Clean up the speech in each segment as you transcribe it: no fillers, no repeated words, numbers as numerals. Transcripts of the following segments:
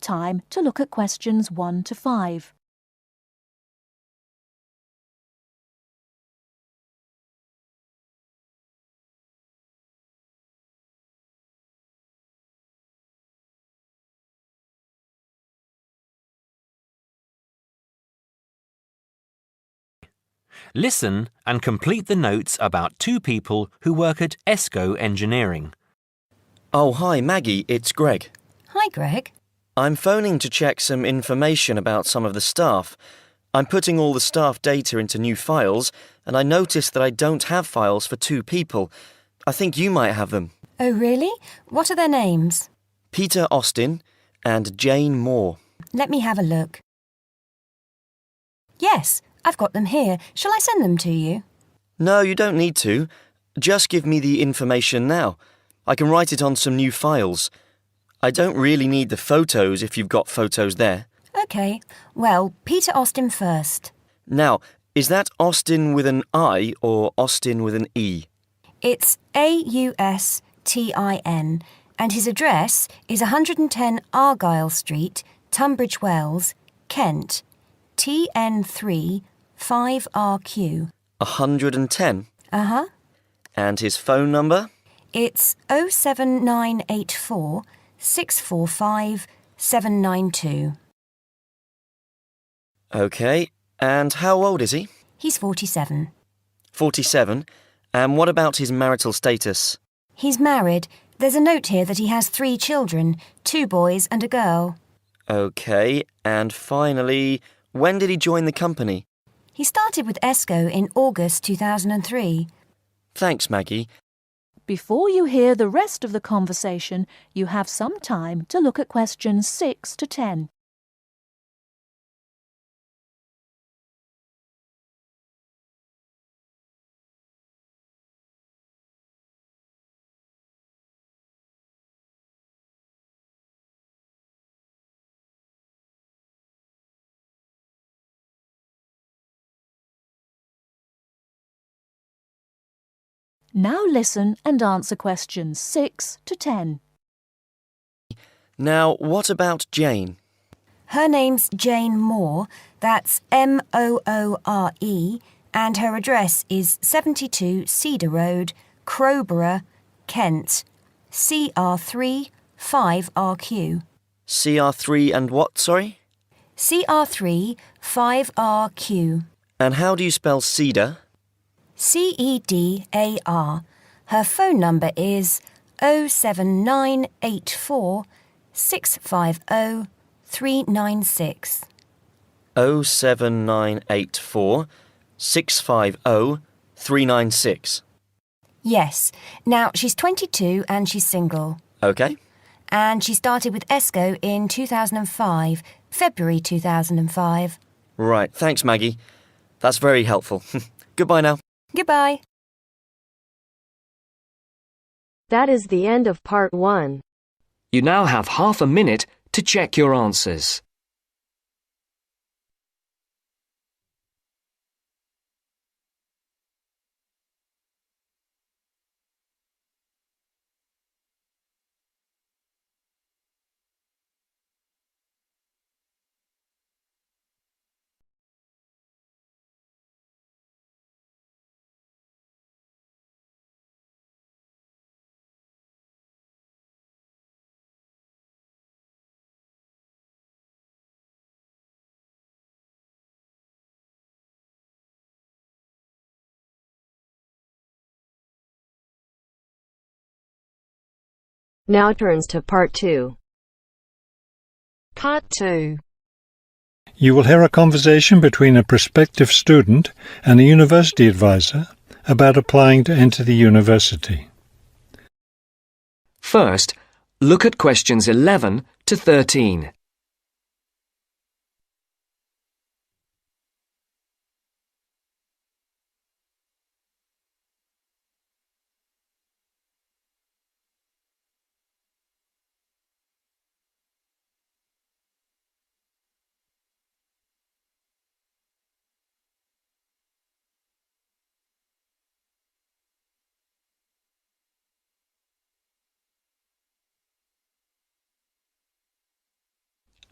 time to look at questions 1 to 5. Listen and complete the notes about two people who work at ESCO Engineering. Oh, hi, Maggie, it's Greg. Hi, Greg. I'm phoning to check some information about some of the staff. I'm putting all the staff data into new files, and I noticed that I don't have files for two people. I think you might have them. Oh, really? What are their names? Peter Austin and Jane Moore. Let me have a look. Yes, I've got them here. Shall I send them to you? No, you don't need to. Just give me the information now. I can write it on some new files. I don't really need the photos if you've got photos there. OK. Well, Peter Austin first. Now, is that Austin with an I or Austin with an E? It's Austin, and his address is 110 Argyle Street, Tunbridge Wells, Kent, TN3 5RQ. 110? Uh-huh. And his phone number? It's 07984 645 792. OK. And how old is he? He's 47. 47. And what about his marital status? He's married. There's a note here that he has 3 children, 2 boys and a girl. OK. And finally, when did he join the company? He started with ESCO in August 2003. Thanks, Maggie. Before you hear the rest of the conversation, you have some time to look at questions 6 to 10. Now listen and answer questions 6 to 10. Now, what about Jane? Her name's Jane Moore, that's Moore, and her address is 72 Cedar Road, Crowborough, Kent, CR3 5RQ. CR3 and what, sorry? CR3 5RQ. And how do you spell cedar? CEDAR. Her phone number is 07984 650 396. 07984 650 396. Yes. Now, she's 22 and she's single. OK. And she started with ESCO in 2005, February 2005. Right, thanks, Maggie. That's very helpful. Goodbye now. Goodbye. That is the end of part 1. You now have half a minute to check your answers. Now turns to part 2. Part 2. You will hear a conversation between a prospective student and a university advisor about applying to enter the university. First, look at questions 11 to 13.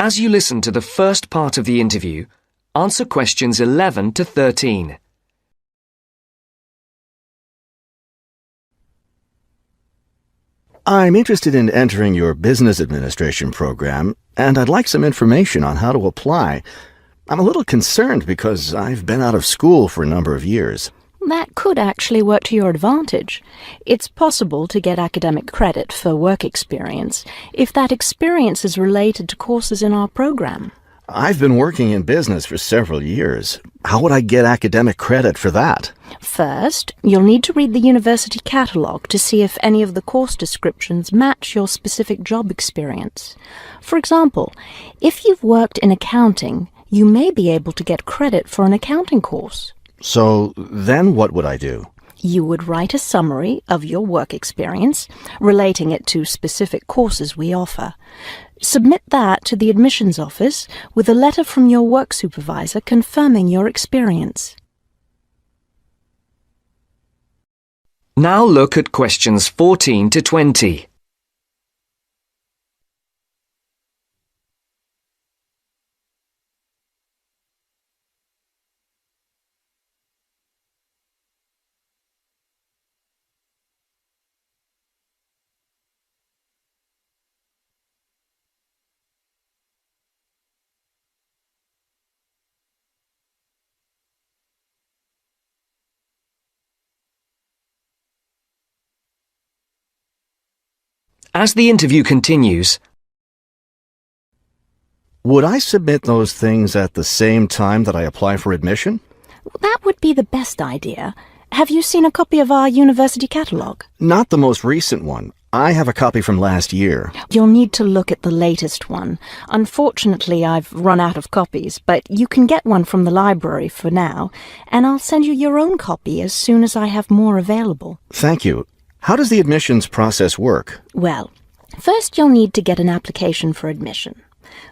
As you listen to the first part of the interview, answer questions 11 to 13. I'm interested in entering your business administration program, and I'd like some information on how to apply. I'm a little concerned because I've been out of school for a number of years. That could actually work to your advantage. It's possible to get academic credit for work experience if that experience is related to courses in our program. I've been working in business for several years. How would I get academic credit for that? First, you'll need to read the university catalogue to see if any of the course descriptions match your specific job experience. For example, if you've worked in accounting, you may be able to get credit for an accounting course. So then what would I do? You would write a summary of your work experience, relating it to specific courses we offer. Submit that to the admissions office with a letter from your work supervisor confirming your experience. Now look at questions 14 to 20. As the interview continues, Would I submit those things at the same time that I apply for admission? That would be the best idea. Have you seen a copy of our university catalogue? Not the most recent one. I have a copy from last year. You'll need to look at the latest one. Unfortunately, I've run out of copies, but you can get one from the library for now, and I'll send you your own copy as soon as I have more available. Thank you. How does the admissions process work? Well, first you'll need to get an application for admission.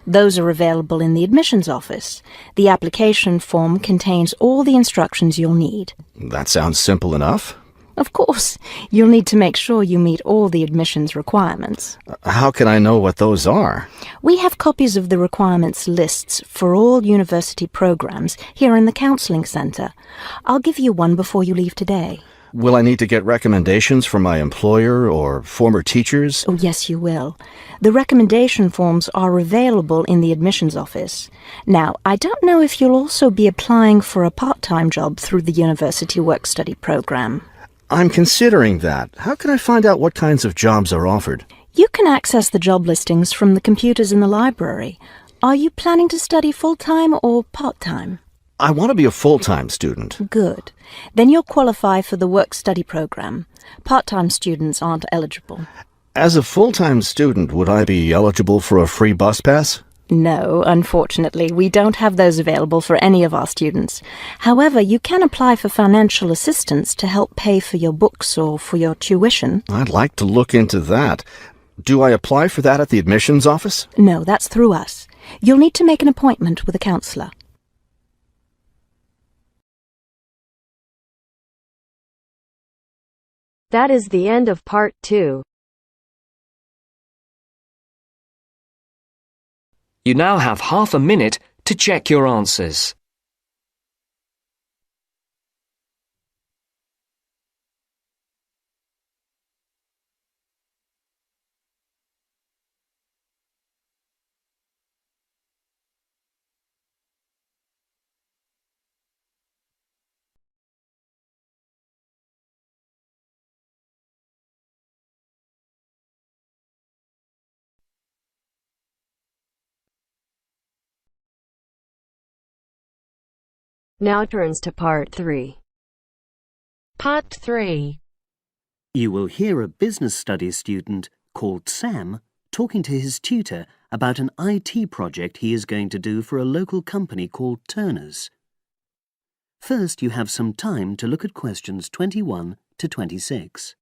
Those are available in the admissions office. The application form contains all the instructions you'll need. That sounds simple enough. Of course, you'll need to make sure you meet all the admissions requirements. How can I know what those are? We have copies of the requirements lists for all university programs here in the counselling centre. I'll give you one before you leave today. Will I need to get recommendations from my employer or former teachers? Oh, yes, you will. The recommendation forms are available in the admissions office. Now, I don't know if you'll also be applying for a part-time job through the university work-study program. I'm considering that. How can I find out what kinds of jobs are offered? You can access the job listings from the computers in the library. Are you planning to study full-time or part-time? I want to be a full-time student. Good. Then you'll qualify for the work-study program. Part-time students aren't eligible. As a full-time student, would I be eligible for a free bus pass? No, unfortunately, we don't have those available for any of our students. However, you can apply for financial assistance to help pay for your books or for your tuition. I'd like to look into that. Do I apply for that at the admissions office? No, that's through us. You'll need to make an appointment with a counsellor. That is the end of part 2. you now have half a minute to check your answers. Now turns to part 3. Part 3. You will hear a business studies student called Sam talking to his tutor about an IT project he is going to do for a local company called Turner's. First, you have some time to look at questions 21 to 26.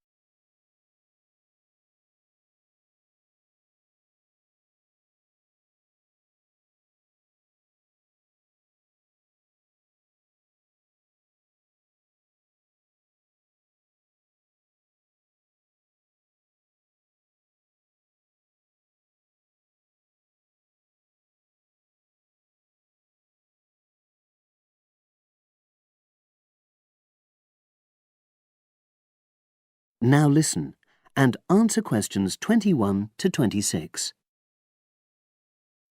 Now listen and answer questions 21 to 26.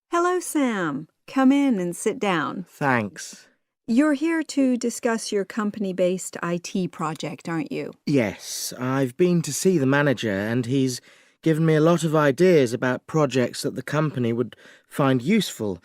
Hello, Sam. Come in and sit down. Thanks. You're here to discuss your company-based IT project, aren't you? Yes, I've been to see the manager and he's given me a lot of ideas about projects that the company would find useful,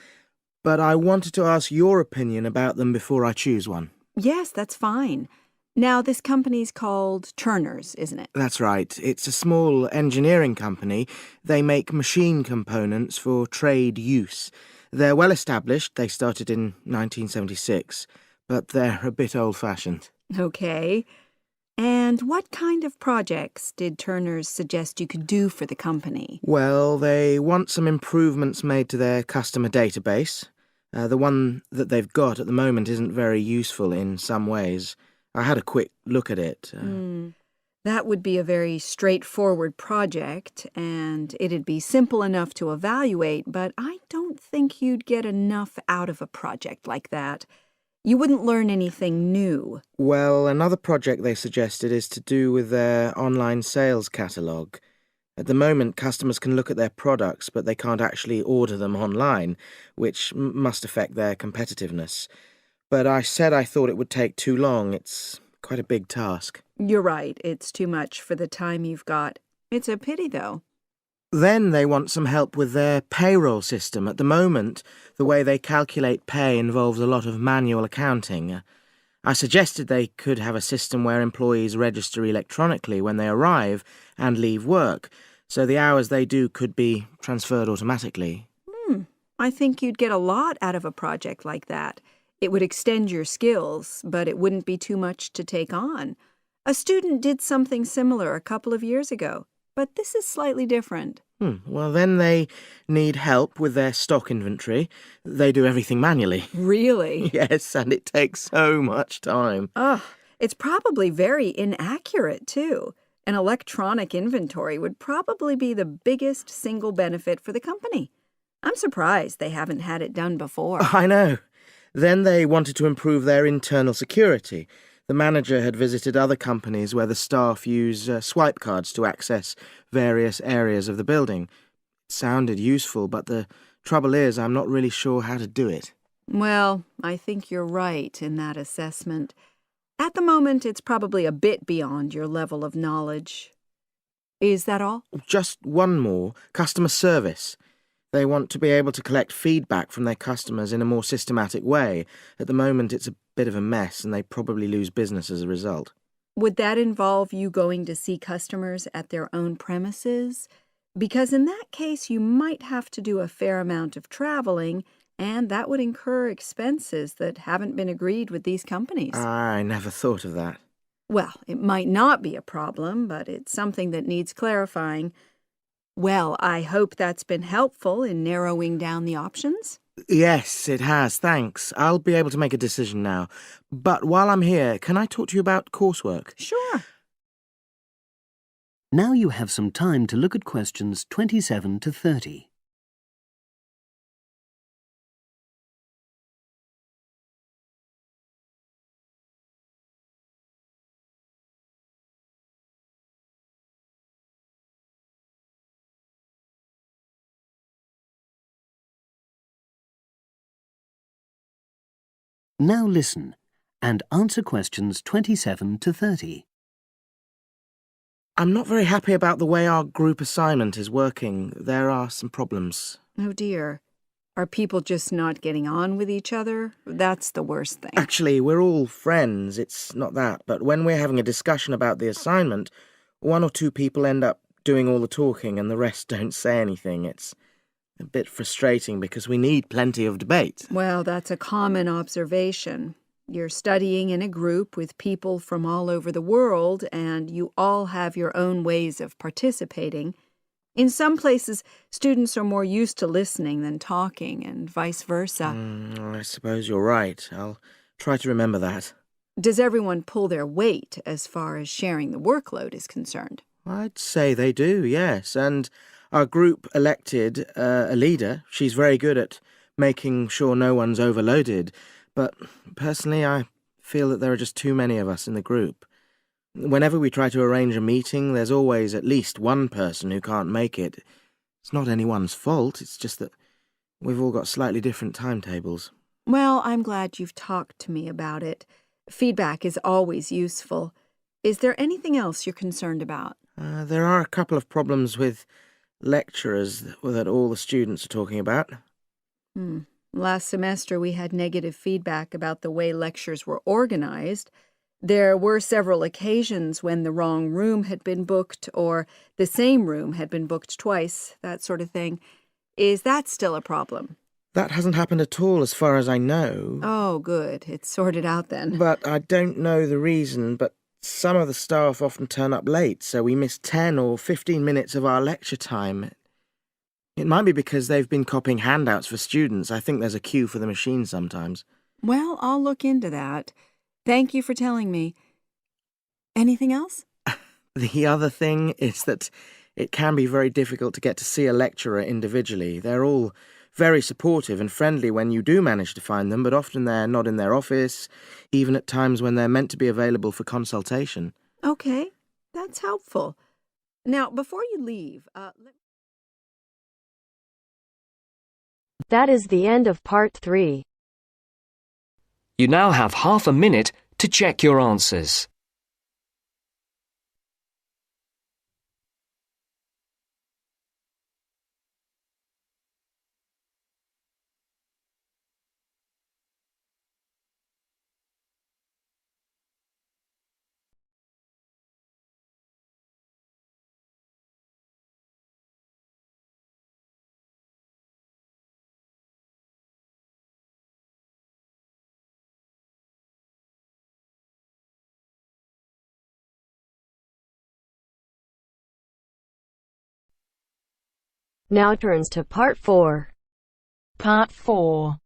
but I wanted to ask your opinion about them before I choose one. Yes, that's fine. Now, this company's called Turner's, isn't it? That's right. It's a small engineering company. They make machine components for trade use. They're well established. They started in 1976, but they're a bit old-fashioned. Okay. And what kind of projects did Turner's suggest you could do for the company? Well, they want some improvements made to their customer database. The one that they've got at the moment isn't very useful in some ways. I had a quick look at it. That would be a very straightforward project, and it'd be simple enough to evaluate, but I don't think you'd get enough out of a project like that. You wouldn't learn anything new. Well, another project they suggested is to do with their online sales catalogue. At the moment, customers can look at their products, but they can't actually order them online, which must affect their competitiveness. But I said I thought it would take too long. It's quite a big task. You're right. It's too much for the time you've got. It's a pity, though. Then they want some help with their payroll system. At the moment, the way they calculate pay involves a lot of manual accounting. I suggested they could have a system where employees register electronically when they arrive and leave work, so the hours they do could be transferred automatically. I think you'd get a lot out of a project like that. It would extend your skills, but it wouldn't be too much to take on. A student did something similar a couple of years ago, but this is slightly different. Well, then they need help with their stock inventory. They do everything manually. Really? Yes, and it takes so much time. It's probably very inaccurate, too. An electronic inventory would probably be the biggest single benefit for the company. I'm surprised they haven't had it done before. I know. Then they wanted to improve their internal security. The manager had visited other companies where the staff use swipe cards to access various areas of the building. It sounded useful, but the trouble is I'm not really sure how to do it. Well, I think you're right in that assessment. At the moment, it's probably a bit beyond your level of knowledge. Is that all? Just one more. Customer service. They want to be able to collect feedback from their customers in a more systematic way. At the moment, it's a bit of a mess, and they probably lose business as a result. Would that involve you going to see customers at their own premises? Because in that case, you might have to do a fair amount of traveling, and that would incur expenses that haven't been agreed with these companies. I never thought of that. Well, it might not be a problem, but it's something that needs clarifying. Well, I hope that's been helpful in narrowing down the options. Yes, it has, thanks. I'll be able to make a decision now. But while I'm here, can I talk to you about coursework? Sure. Now you have some time to look at questions 27 to 30. Now listen and answer questions 27 to 30. I'm not very happy about the way our group assignment is working. There are some problems. Oh, dear. Are people just not getting on with each other? That's the worst thing. Actually, we're all friends. It's not that. But when we're having a discussion about the assignment, one or two people end up doing all the talking and the rest don't say anything. It's a bit frustrating because we need plenty of debate. Well, that's a common observation. You're studying in a group with people from all over the world, and you all have your own ways of participating. In some places, students are more used to listening than talking, and vice versa. I suppose you're right. I'll try to remember that. Does everyone pull their weight as far as sharing the workload is concerned? I'd say they do, yes. And our group elected a leader. She's very good at making sure no one's overloaded. But personally, I feel that there are just too many of us in the group. Whenever we try to arrange a meeting, there's always at least one person who can't make it. It's not anyone's fault, it's just that we've all got slightly different timetables. Well, I'm glad you've talked to me about it. Feedback is always useful. Is there anything else you're concerned about? There are a couple of problems with lecturers that all the students are talking about. Last semester we had negative feedback about the way lectures were organized. There were several occasions when the wrong room had been booked or the same room had been booked twice, that sort of thing. Is that still a problem? That hasn't happened at all as far as I know. Oh, good. It's sorted out then. But I don't know the reason, but some of the staff often turn up late, so we miss 10 or 15 minutes of our lecture time. It might be because they've been copying handouts for students. I think there's a queue for the machine sometimes. Well, I'll look into that. Thank you for telling me. Anything else? The other thing is that it can be very difficult to get to see a lecturer individually. They're all very supportive and friendly when you do manage to find them, but often they're not in their office, even at times when they're meant to be available for consultation. Okay, that's helpful. Now, before you leave, That is the end of part 3. You now have half a minute to check your answers. Now turns to part 4. Part 4.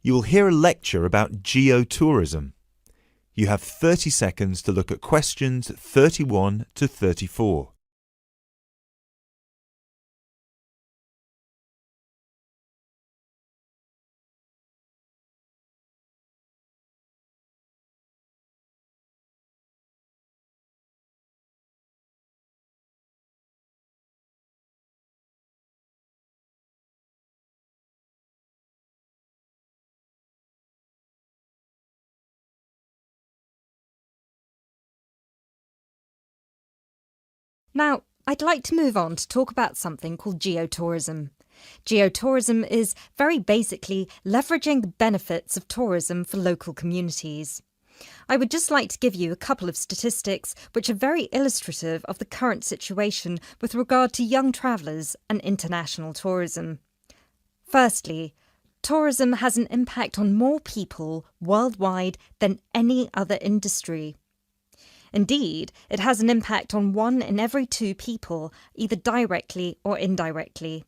You will hear a lecture about geotourism. You have 30 seconds to look at questions 31 to 34. Now, I'd like to move on to talk about something called geotourism. Geotourism is very basically leveraging the benefits of tourism for local communities. I would just like to give you a couple of statistics which are very illustrative of the current situation with regard to young travellers and international tourism. Firstly, tourism has an impact on more people worldwide than any other industry. Indeed, it has an impact on 1 in every 2 people, either directly or indirectly.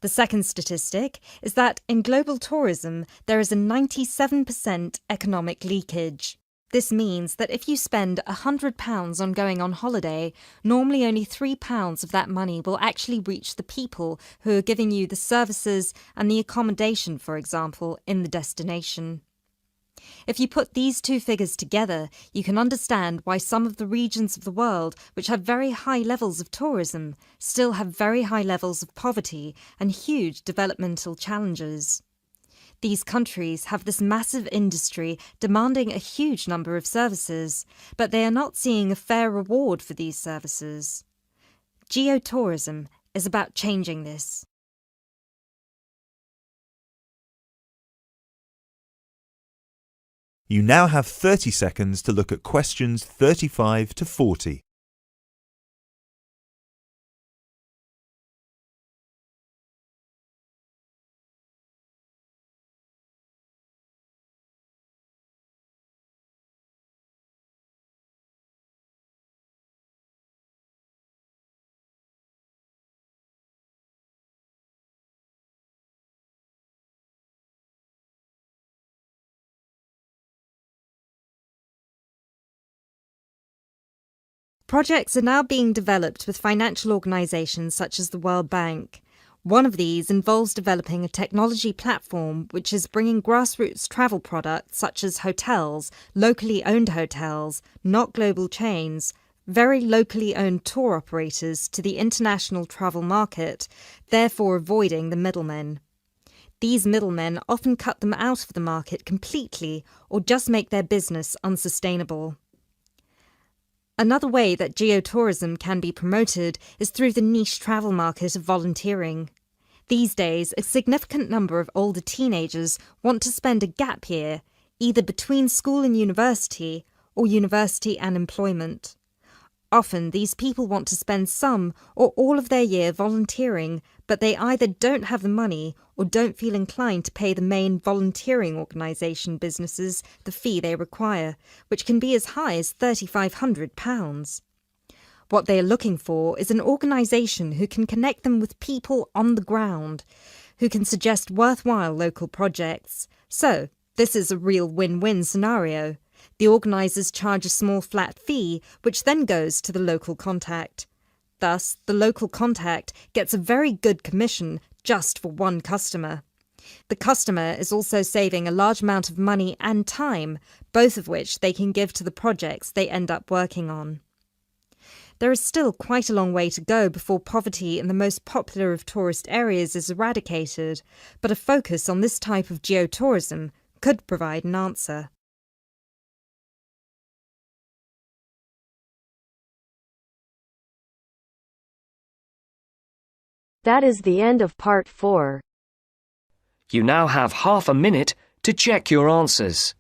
The second statistic is that in global tourism, there is a 97% economic leakage. This means that if you spend £100 on going on holiday, normally only £3 of that money will actually reach the people who are giving you the services and the accommodation, for example, in the destination. If you put these two figures together, you can understand why some of the regions of the world which have very high levels of tourism still have very high levels of poverty and huge developmental challenges. These countries have this massive industry demanding a huge number of services, but they are not seeing a fair reward for these services. Geotourism is about changing this. You now have 30 seconds to look at questions 35 to 40. Projects are now being developed with financial organisations such as the World Bank. One of these involves developing a technology platform which is bringing grassroots travel products such as hotels, locally owned hotels, not global chains, very locally owned tour operators to the international travel market, therefore avoiding the middlemen. These middlemen often cut them out of the market completely or just make their business unsustainable. Another way that geotourism can be promoted is through the niche travel market of volunteering. These days, a significant number of older teenagers want to spend a gap year, either between school and university or university and employment. Often, these people want to spend some or all of their year volunteering, but they either don't have the money or don't feel inclined to pay the main volunteering organisation businesses the fee they require, which can be as high as £3,500. What they are looking for is an organisation who can connect them with people on the ground, who can suggest worthwhile local projects. So, this is a real win-win scenario. The organisers charge a small flat fee, which then goes to the local contact. Thus, the local contact gets a very good commission just for one customer. The customer is also saving a large amount of money and time, both of which they can give to the projects they end up working on. There is still quite a long way to go before poverty in the most popular of tourist areas is eradicated, but a focus on this type of geotourism could provide an answer. That is the end of part 4. You now have half a minute to check your answers.